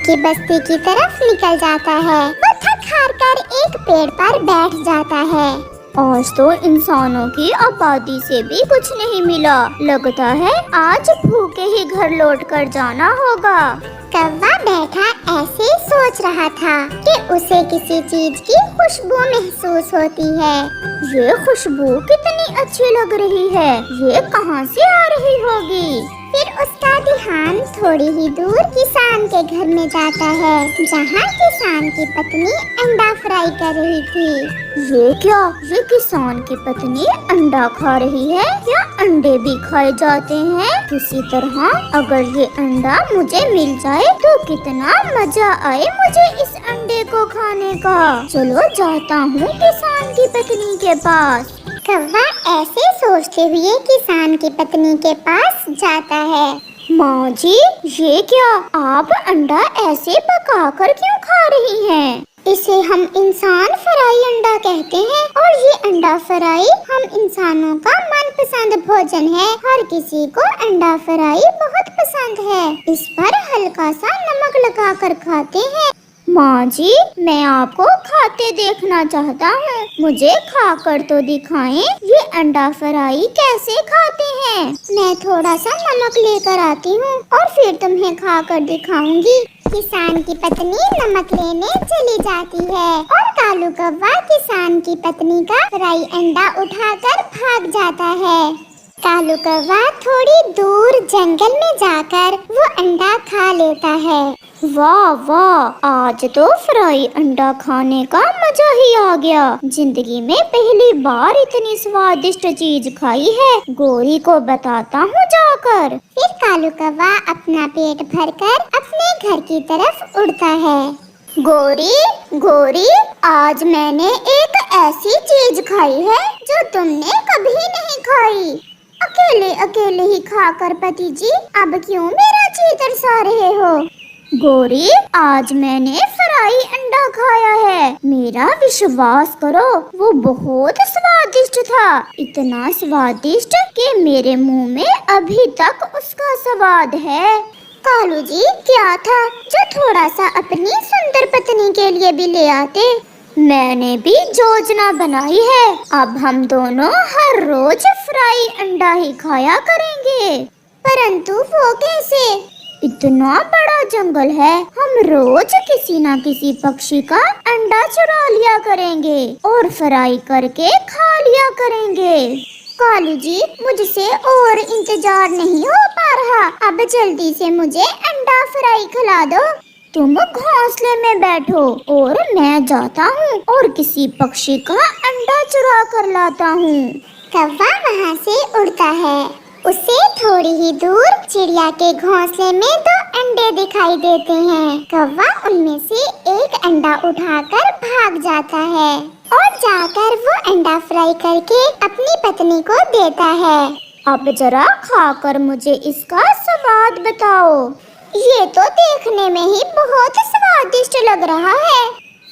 की बस्ती की तरफ निकल जाता है। वो थक हार कर एक पेड़ पर बैठ जाता है। आज तो इंसानों की आबादी से भी कुछ नहीं मिला। लगता है आज भूखे ही घर लौट कर जाना होगा। कौवा बैठा ऐसे सोच रहा था कि उसे किसी चीज की खुशबू महसूस होती है। ये खुशबू कितनी अच्छी लग रही है, ये कहाँ से आ रही होगी? फिर उसका ध्यान थोड़ी ही दूर किसान के घर में जाता है, जहाँ किसान की पत्नी अंडा फ्राई कर रही थी। ये क्या? ये किसान की पत्नी अंडा खा रही है? क्या अंडे भी खाए जाते हैं? किसी तरह अगर ये अंडा मुझे मिल जाए तो कितना मजा आए मुझे इस अंडे को खाने का। चलो जाता हूँ किसान की पत्नी के पास। कौवा ऐसे सोचते हुए किसान की पत्नी के पास जाता है। माँ जी, ये क्या आप अंडा ऐसे पकाकर क्यों खा रही हैं? इसे हम इंसान फ्राई अंडा कहते हैं और ये अंडा फ्राई हम इंसानों का मनपसंद भोजन है। हर किसी को अंडा फ्राई बहुत पसंद है। इस पर हल्का सा नमक लगाकर खाते हैं। माँ जी, मैं आपको खाते देखना चाहता हूँ, मुझे खाकर तो दिखाएं ये अंडा फ्राई कैसे खाते हैं। मैं थोड़ा सा नमक लेकर आती हूँ और फिर तुम्हें खाकर दिखाऊंगी। किसान की पत्नी नमक लेने चली जाती है और कालू कौवा किसान की पत्नी का फ्राई अंडा उठाकर भाग जाता है। कालू कौवा थोड़ी दूर जंगल में जाकर वो अंडा खा लेता है। वाह वाह, आज तो फ्राई अंडा खाने का मजा ही आ गया। जिंदगी में पहली बार इतनी स्वादिष्ट चीज खाई है। गोरी को बताता हूँ जाकर। फिर कालू कौवा अपना पेट भरकर अपने घर की तरफ उड़ता है। गोरी गोरी, आज मैंने एक ऐसी चीज खाई है जो तुमने कभी नहीं खाई। अकेले अकेले ही खाकर पति जी अब क्यों मेरा जी तरसा रहे हो? गोरी, आज मैंने फ्राई अंडा खाया है। मेरा विश्वास करो, वो बहुत स्वादिष्ट था। इतना स्वादिष्ट कि मेरे मुंह में अभी तक उसका स्वाद है। कालू जी, क्या था जो थोड़ा सा अपनी सुंदर पत्नी के लिए भी ले आते? मैंने भी योजना बनाई है। अब हम दोनों हर रोज फ्राई अंडा ही खाया करेंगे। परंतु वो कैसे? इतना बड़ा जंगल है, हम रोज किसी न किसी पक्षी का अंडा चुरा लिया करेंगे और फ्राई करके खा लिया करेंगे। कालू जी, मुझसे और इंतजार नहीं हो पा रहा। अब जल्दी से मुझे अंडा फ्राई खिला दो। तुम घोंसले में बैठो और मैं जाता हूँ और किसी पक्षी का अंडा चुरा कर लाता हूँ। कौवा वहाँ से उड़ता है। उसे थोड़ी ही दूर चिड़िया के घोंसले में 2 अंडे दिखाई देते हैं। कौवा उनमें से एक अंडा उठाकर भाग जाता है और जाकर वो अंडा फ्राई करके अपनी पत्नी को देता है। अब जरा खाकर मुझे इसका स्वाद बताओ। ये तो देखने में ही बहुत स्वादिष्ट लग रहा है।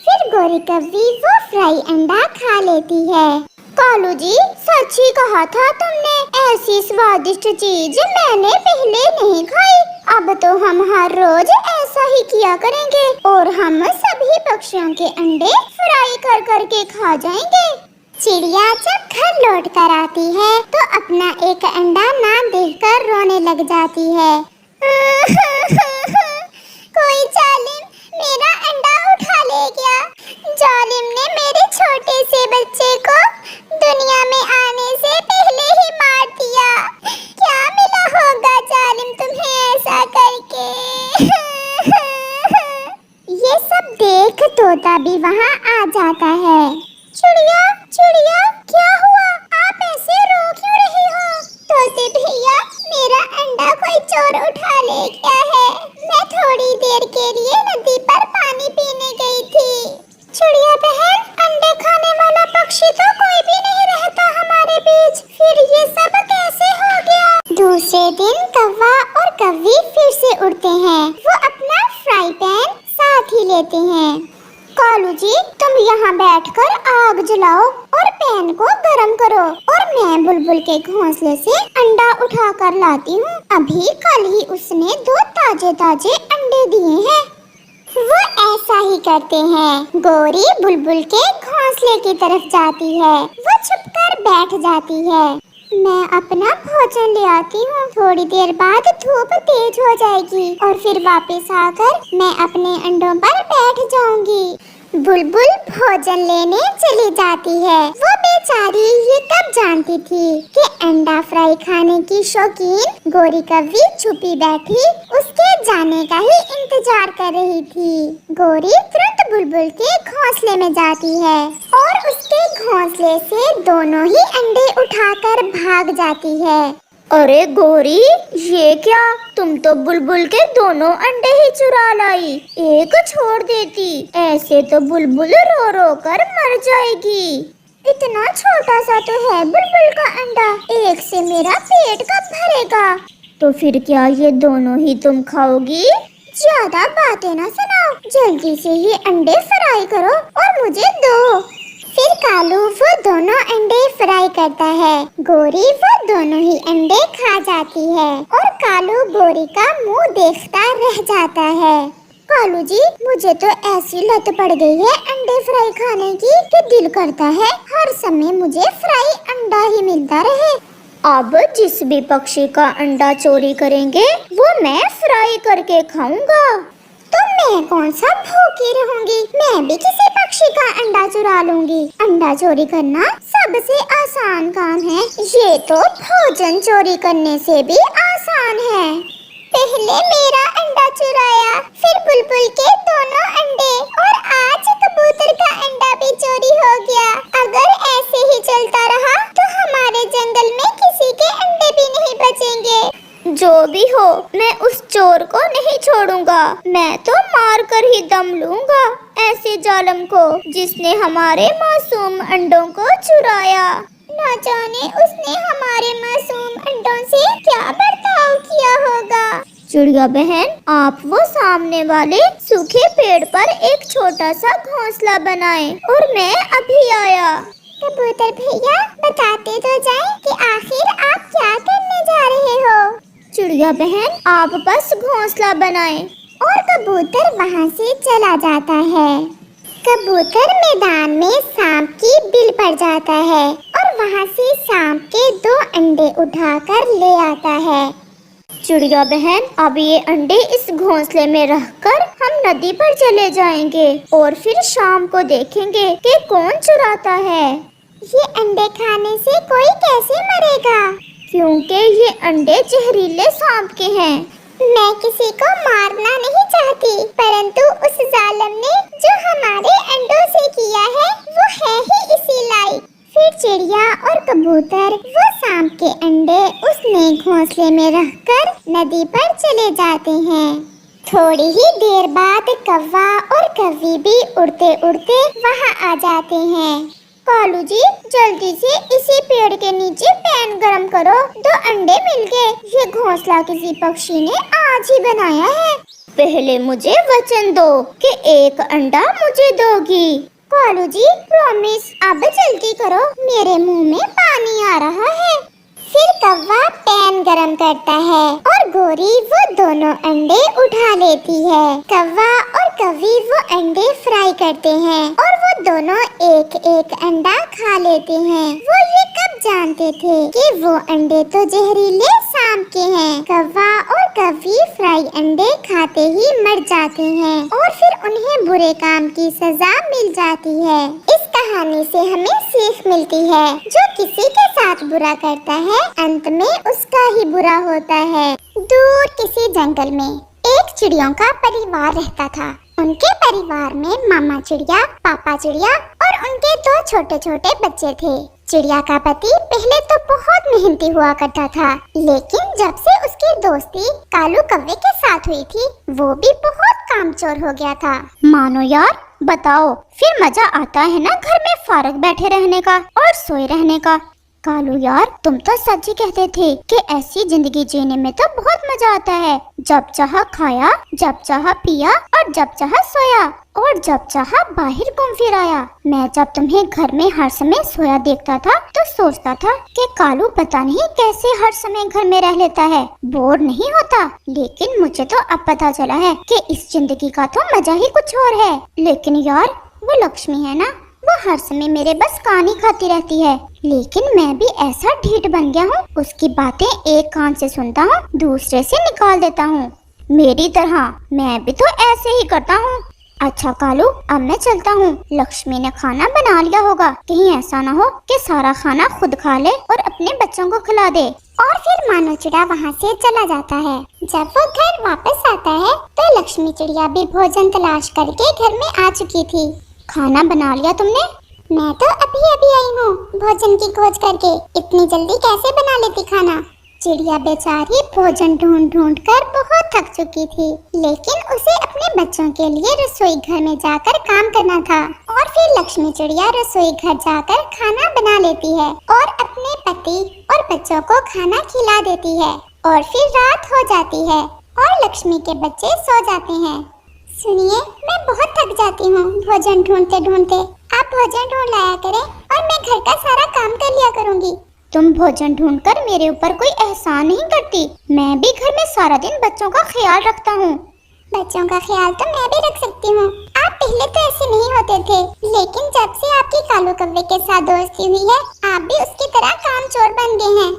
फिर गोरी कौवी वो फ्राई अंडा खा लेती है। कालू जी, सच ही कहा था तुमने, ऐसी स्वादिष्ट चीज मैंने पहले नहीं खाई। अब तो हम हर रोज ऐसा ही किया करेंगे और हम सभी पक्षियों के अंडे फ्राई कर करके खा जाएंगे। चिड़िया जब घर लौट कर आती है तो अपना एक अंडा ना देखकर रोने लग जाती है। कोई जालिम मेरा अंडा उठा ले गया। जालिम ने मेरे छोटे से बच्चे को दुनिया में आने से पहले ही मार दिया। क्या मिला होगा जालिम तुम्हें ऐसा करके? ये सब देख तोता भी वहाँ आ जाता है। चिड़िया चिड़िया, क्या हुआ? आप ऐसे रो क्यों रही हो? तोते भैया, मेरा अंडा कोई चोर उठा ले गया है। मैं थोड़ी देर के लिए नदी पर पानी पीने गई थी। चिड़िया बहन, अंडे खाने वाला पक्षी तो कोई भी नहीं रहता हमारे बीच। फिर ये सब कैसे हो गया? दूसरे दिन कौवा और कौवी फिर से उड़ते हैं। वो अपना फ्राई पैन साथ ही लेते हैं। कालू जी, तुम यहाँ बैठकर आग जलाओ और पैन को गरम करो और मैं बुलबुल के घोंसले से अंडा उठा कर लाती हूँ। अभी कल ही उसने 2 ताजे ताजे अंडे दिए हैं। नहीं करते हैं। गौरी बुलबुल के घोंसले की तरफ जाती है। वो छुपकर बैठ जाती है। मैं अपना भोजन ले आती हूँ। थोड़ी देर बाद धूप तेज हो जाएगी और फिर वापस आकर मैं अपने अंडों पर बैठ जाऊंगी। बुलबुल भोजन लेने चली जाती है। वो बेचारी ये कब जानती थी कि अंडा फ्राई खाने की शौकीन गौरी कव्वी छुपी बैठी उसके जाने का ही इंतजार कर रही थी। गौरी तुरंत बुलबुल के घोंसले में जाती है और उसके घोंसले से दोनों ही अंडे उठाकर भाग जाती है। अरे गौरी, ये क्या? तुम तो बुलबुल के दोनों अंडे ही चुरा लाई। एक छोड़ देती, ऐसे तो बुलबुल रो रो कर मर जाएगी। इतना छोटा सा तो है बुलबुल का अंडा, एक से मेरा पेट कब भरेगा? तो फिर क्या ये दोनों ही तुम खाओगी? ज्यादा बातें ना सुनाओ, जल्दी से ये अंडे फ्राई करो और मुझे दो। फिर कालू वो दोनों अंडे फ्राई करता है। गौरी वो दोनों ही अंडे खा जाती है और कालू गौरी का मुंह देखता रह जाता है। कालू जी, मुझे तो ऐसी लत पड़ गई है अंडे फ्राई खाने की कि दिल करता है हर समय मुझे फ्राई अंडा ही मिलता रहे। अब जिस भी पक्षी का अंडा चोरी करेंगे वो मैं फ्राई करके खाऊंगा। तो मैं कौन सा भूखी रहूंगी, मैं भी किसी पक्षी का अंडा चुरा लूंगी। अंडा चोरी करना सबसे आसान काम है, ये तो भोजन चोरी करने से भी आसान है। पहले मेरा अंडा चुराया, फिर बुलबुल के दोनों अंडे और आज कबूतर का अंडा भी चोरी हो गया। अगर ऐसे ही चलता रहा तो हमारे जंगल में किसी के अंडे भी नहीं बचेंगे। जो भी हो, मैं उस चोर को नहीं छोड़ूंगा। मैं तो मार कर ही दम लूंगा ऐसे जालिम को जिसने हमारे मासूम अंडों को चुराया। न जाने उसने हमारे मासूम अंडों से क्या बर्ताव किया होगा। चिड़िया बहन, आप वो सामने वाले सूखे पेड़ पर एक छोटा सा घोंसला बनाएं और मैं अभी आया। कबूतर भैया, बताते तो जाएं कि आखिर आप क्या करने जा रहे हो। चिड़िया बहन, आप बस घोंसला बनाएं। और कबूतर वहाँ से चला जाता है। कबूतर मैदान में सांप की बिल पर जाता है और वहाँ से सांप के 2 अंडे उठाकर ले आता है। चिड़िया बहन, अब ये अंडे इस घोंसले में रखकर हम नदी पर चले जाएंगे और फिर शाम को देखेंगे कि कौन चुराता है। ये अंडे खाने से कोई कैसे मरेगा? क्योंकि ये अंडे जहरीले सांप के हैं। मैं किसी को मारना नहीं चाहती, परंतु उस जालिम ने जो हमारे अंडों से किया है वो है ही इसी लायक। फिर चिड़िया और कबूतर वो सांप के अंडे उसने घोंसले में रखकर नदी पर चले जाते हैं। थोड़ी ही देर बाद कौवा और कव्वी भी उड़ते उड़ते वहाँ आ जाते हैं। कालू जी, जल्दी से इसी पेड़ के नीचे पैन गरम करो, 2 अंडे मिल गए। ये घोंसला किसी पक्षी ने आज ही बनाया है। पहले मुझे वचन दो कि एक अंडा मुझे दोगी। कालू जी, प्रॉमिस। अब जल्दी करो, मेरे मुंह में पानी आ रहा है। फिर कौवा पैन गरम करता है और गौरी वो दोनों अंडे उठा लेती है। कौवा और कव्वी वो अंडे फ्राई करते हैं और वो दोनों एक एक अंडा खा लेते हैं। वो ये कब जानते थे कि वो अंडे तो जहरीले सांप के हैं। कौवा और कव्वी फ्राई अंडे खाते ही मर जाते हैं और फिर उन्हें बुरे काम की सजा मिल जाती है। इस कहानी से हमें सीख मिलती है, जो किसी के साथ बुरा करता है अंत में उसका ही बुरा होता है। दूर किसी जंगल में एक चिड़ियों का परिवार रहता था। उनके परिवार में मामा चिड़िया, पापा चिड़िया और उनके 2 छोटे छोटे बच्चे थे। चिड़िया का पति पहले तो बहुत मेहनती हुआ करता था, लेकिन जब से उसकी दोस्ती कालू कव्वे के साथ हुई थी वो भी बहुत कामचोर हो गया था। मानो यार, बताओ फिर मजा आता है ना घर में फारग बैठे रहने का और सोए रहने का। कालू यार, तुम तो सच ही कहते थे कि ऐसी जिंदगी जीने में तो बहुत मजा आता है। जब चाहा खाया, जब चाहा पिया और जब चाहा सोया और जब चाहा बाहर घूम फिर आया। मैं जब तुम्हें घर में हर समय सोया देखता था तो सोचता था कि कालू पता नहीं कैसे हर समय घर में रह लेता है, बोर नहीं होता। लेकिन मुझे तो अब पता चला है कि इस जिंदगी का तो मजा ही कुछ और है। लेकिन यार, वो लक्ष्मी है ना, वो हर समय मेरे बस कान ही खाती रहती है। लेकिन मैं भी ऐसा ढीठ बन गया हूँ, उसकी बातें एक कान से सुनता हूँ, दूसरे से निकाल देता हूँ। मेरी तरह मैं भी तो ऐसे ही करता हूँ। अच्छा कालू, अब मैं चलता हूँ। लक्ष्मी ने खाना बना लिया होगा, कहीं ऐसा ना हो कि सारा खाना खुद खा ले और अपने बच्चों को खिला दे। और फिर मानो चिड़ा वहाँ से चला जाता है। जब वो घर वापस आता है तो लक्ष्मी चिड़िया भी भोजन तलाश करके घर में आ चुकी थी। खाना बना लिया तुमने? मैं तो अभी अभी आई हूँ भोजन की खोज करके। इतनी जल्दी कैसे बना लेती खाना? चिड़िया बेचारी भोजन ढूंढ ढूंढ कर बहुत थक चुकी थी, लेकिन उसे अपने बच्चों के लिए रसोई घर में जाकर काम करना था। और फिर लक्ष्मी चिड़िया रसोई घर जाकर खाना बना लेती है और अपने पति और बच्चों को खाना खिला देती है। और फिर रात हो जाती है और लक्ष्मी के बच्चे सो जाते हैं। सुनिए, मैं बहुत थक जाती हूँ भोजन ढूंढते ढूंढते। आप भोजन ढूंढ लाया करें और मैं घर का सारा काम कर लिया करूँगी। तुम भोजन ढूंढकर मेरे ऊपर कोई एहसान नहीं करती। मैं भी घर में सारा दिन बच्चों का ख्याल रखता हूँ। बच्चों का ख्याल तो मैं भी रख सकती हूँ। आप पहले तो ऐसे नहीं होते थे, लेकिन जब से आपकी कालू कौवे के साथ दोस्ती हुई है, आप भी उसकी तरह कामचोर बन गए हैं।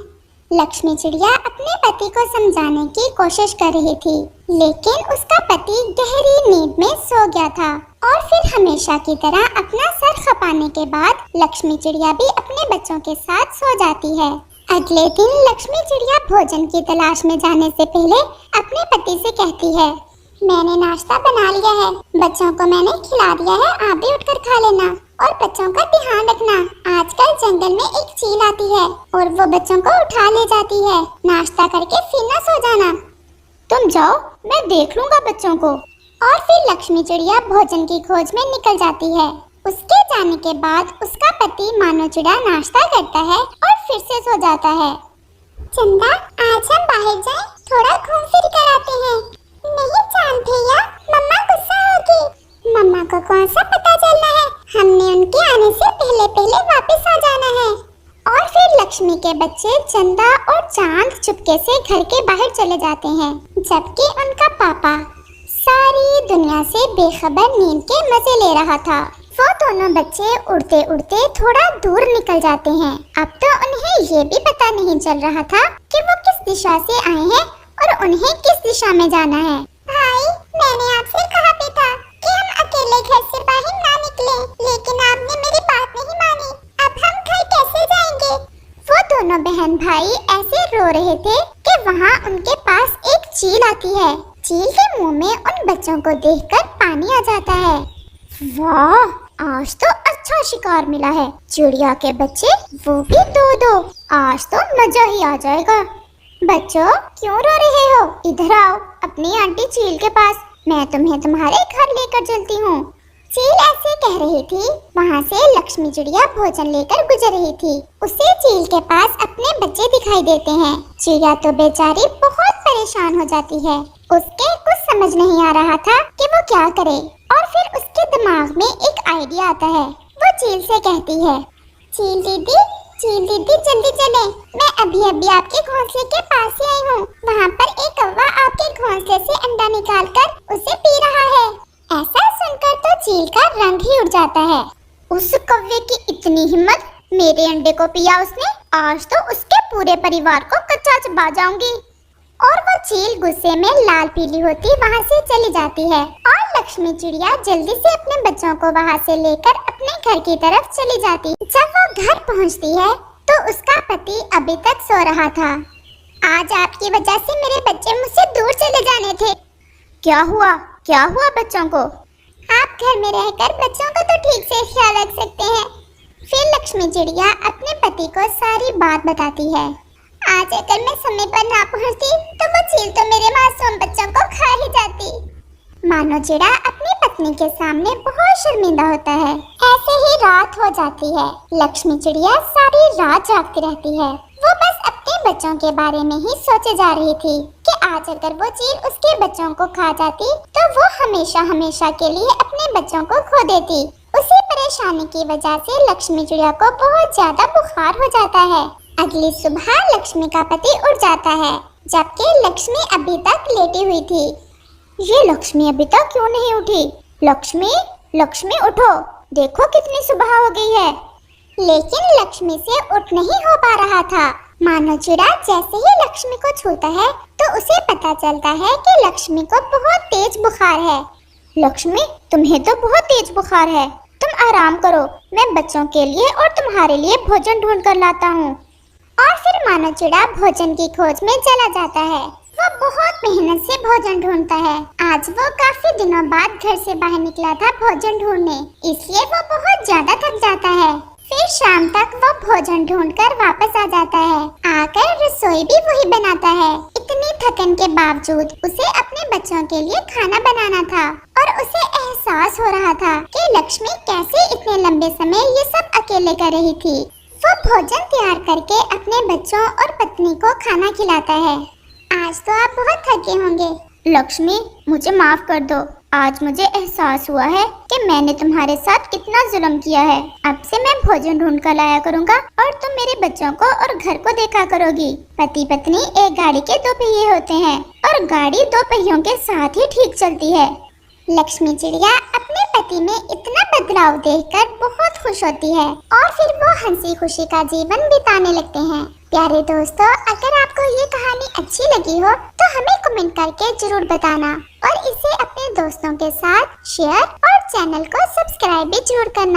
लक्ष्मी चिड़िया अपने पति को समझाने की कोशिश कर रही थी, लेकिन उसका पति गहरी नींद में सो गया था। और फिर हमेशा की तरह अपना सर खपाने के बाद लक्ष्मी चिड़िया भी अपने बच्चों के साथ सो जाती है। अगले दिन लक्ष्मी चिड़िया भोजन की तलाश में जाने से पहले अपने पति से कहती है, मैंने नाश्ता बना लिया है, बच्चों को मैंने खिला दिया है, आप भी उठकर खा लेना और बच्चों का ध्यान रखना। आजकल जंगल में एक चील आती है और वो बच्चों को उठा ले जाती है। नाश्ता करके फिर ना सो जाना। तुम जाओ, मैं देख लूंगा बच्चों को। और फिर लक्ष्मी चिड़िया भोजन की खोज में निकल जाती है। उसके जाने के बाद उसका पति मानो चिड़ा नाश्ता करता है और फिर से सो जाता है। चंदा, आज हम बाहर जाएं, थोड़ा घूम फिर कर आते हैं। नहीं चांद भैया, मम्मा गुस्सा होगी। मम्मा को कौन सा पता चलना है, हमने उनके आने से पहले पहले वापस आ जाना है। और फिर लक्ष्मी के बच्चे चंदा और चांद चुपके से घर के बाहर चले जाते हैं, जबकि उनका पापा सारी दुनिया से बेखबर नींद के मजे ले रहा था। वो दोनों बच्चे उड़ते उड़ते थोड़ा दूर निकल जाते हैं। अब तो उन्हें ये भी पता नहीं चल रहा था कि वो किस दिशा से आए हैं और उन्हें किस दिशा में जाना है। भाई, मैंने आपसे कहा भी था कि हम अकेले घर से बाहर ना निकलें, लेकिन आपने मेरी बात नहीं मानी। अब हम घर कैसे जाएंगे? वो दोनों बहन भाई ऐसे रो रहे थे कि वहाँ उनके पास एक चील आती है। चील के मुंह में उन बच्चों को देखकर पानी आ जाता है। वाह, आज तो अच्छा शिकार मिला है। चिड़िया के बच्चे, वो भी दो। आज तो मजा ही आ जाएगा। बच्चों, क्यों रो रहे हो? इधर आओ अपनी आंटी चील के पास, मैं तुम्हें तुम्हारे घर लेकर चलती हूँ। चील ऐसे कह रही थी, वहाँ से लक्ष्मी चिड़िया भोजन लेकर गुजर रही थी। उसे चील के पास अपने बच्चे दिखाई देते हैं। चिड़िया तो बेचारी बहुत परेशान हो जाती है। उसके कुछ समझ नहीं आ रहा था कि वो क्या करे। और फिर उसके दिमाग में एक आइडिया आता है। वो चील से कहती है, चील दीदी जल्दी चले, मैं अभी अभी आपके घोंसले के पास ही आई हूँ। वहाँ पर एक कौवा आपके घोंसले से अंडा निकालकर उसे पी रहा है। ऐसा सुनकर तो चील का रंग ही उड़ जाता है। उस कौवे की इतनी हिम्मत, मेरे अंडे को पिया उसने। आज तो उसके पूरे परिवार को कच्चा चबा जाऊंगी। और वो चील गुस्से में लाल पीली होती वहाँ से चली जाती है। और लक्ष्मी चिड़िया जल्दी से अपने बच्चों को वहाँ से लेकर अपने घर की तरफ चली जाती। जब वो घर पहुँचती है तो उसका पति अभी तक सो रहा था। आज आपकी वजह से मेरे बच्चे मुझसे दूर चले जाने थे। क्या हुआ बच्चों को? आप घर में रहकर बच्चों को तो ठीक से ख्याल रख सकते हैं। फिर लक्ष्मी चिड़िया अपने पति को सारी बात बताती है। आज अगर मैं समय पर ना पहुंचती तो वो चील तो मेरे मासूम बच्चों को खा ही जाती। मानो चिड़ा अपनी पत्नी के सामने बहुत वो शर्मिंदा होता है। ऐसे ही रात हो जाती है। लक्ष्मी चिड़िया सारी रात जागती रहती है। वो बस अपने बच्चों के बारे में ही सोचे जा रही थी कि आज अगर वो चील उसके बच्चों को खा जाती तो वो हमेशा हमेशा के लिए अपने बच्चों को खो देती। उसी परेशानी की वजह से लक्ष्मी चिड़िया को बहुत ज्यादा बुखार हो जाता है। अगली सुबह लक्ष्मी का पति उठ जाता है, जबकि लक्ष्मी अभी तक लेटी हुई थी। ये लक्ष्मी अभी तक क्यों नहीं उठी? लक्ष्मी, लक्ष्मी उठो, देखो कितनी सुबह हो गई है। लेकिन लक्ष्मी से उठ नहीं हो पा रहा था। मानो चिड़ा जैसे ही लक्ष्मी को छूता है तो उसे पता चलता है कि लक्ष्मी को बहुत तेज बुखार है। लक्ष्मी, तुम्हें तो बहुत तेज बुखार है, तुम आराम करो, मैं बच्चों के लिए और तुम्हारे लिए भोजन ढूंढ कर लाता हूँ। और फिर मानो चिड़ा भोजन की खोज में चला जाता है। वो बहुत मेहनत से भोजन ढूंढता है। आज वो काफी दिनों बाद घर से बाहर निकला था भोजन ढूंढने, इसलिए वो बहुत ज्यादा थक जाता है। फिर शाम तक वो भोजन ढूंढकर वापस आ जाता है। आकर रसोई भी वही बनाता है। इतनी थकन के बावजूद उसे अपने बच्चों के लिए खाना बनाना था और उसे एहसास हो रहा था कि लक्ष्मी कैसे इतने लंबे समय ये सब अकेले कर रही थी। वो भोजन तैयार करके अपने बच्चों और पत्नी को खाना खिलाता है। आज तो आप बहुत थके होंगे। लक्ष्मी, मुझे माफ कर दो। आज मुझे एहसास हुआ है कि मैंने तुम्हारे साथ कितना जुल्म किया है। अब से मैं भोजन ढूंढ कर लाया करूँगा और तुम मेरे बच्चों को और घर को देखा करोगी। पति पत्नी एक गाड़ी के दो पहिए होते हैं और गाड़ी दो पहियों के साथ ही ठीक चलती है। लक्ष्मी चिड़िया अपने पति में इतना बदलाव देखकर बहुत खुश होती है और फिर वो हंसी खुशी का जीवन बिताने लगते हैं। प्यारे दोस्तों, अगर आपको ये कहानी अच्छी लगी हो तो हमें कमेंट करके जरूर बताना और इसे अपने दोस्तों के साथ शेयर और चैनल को सब्सक्राइब भी जरूर करना।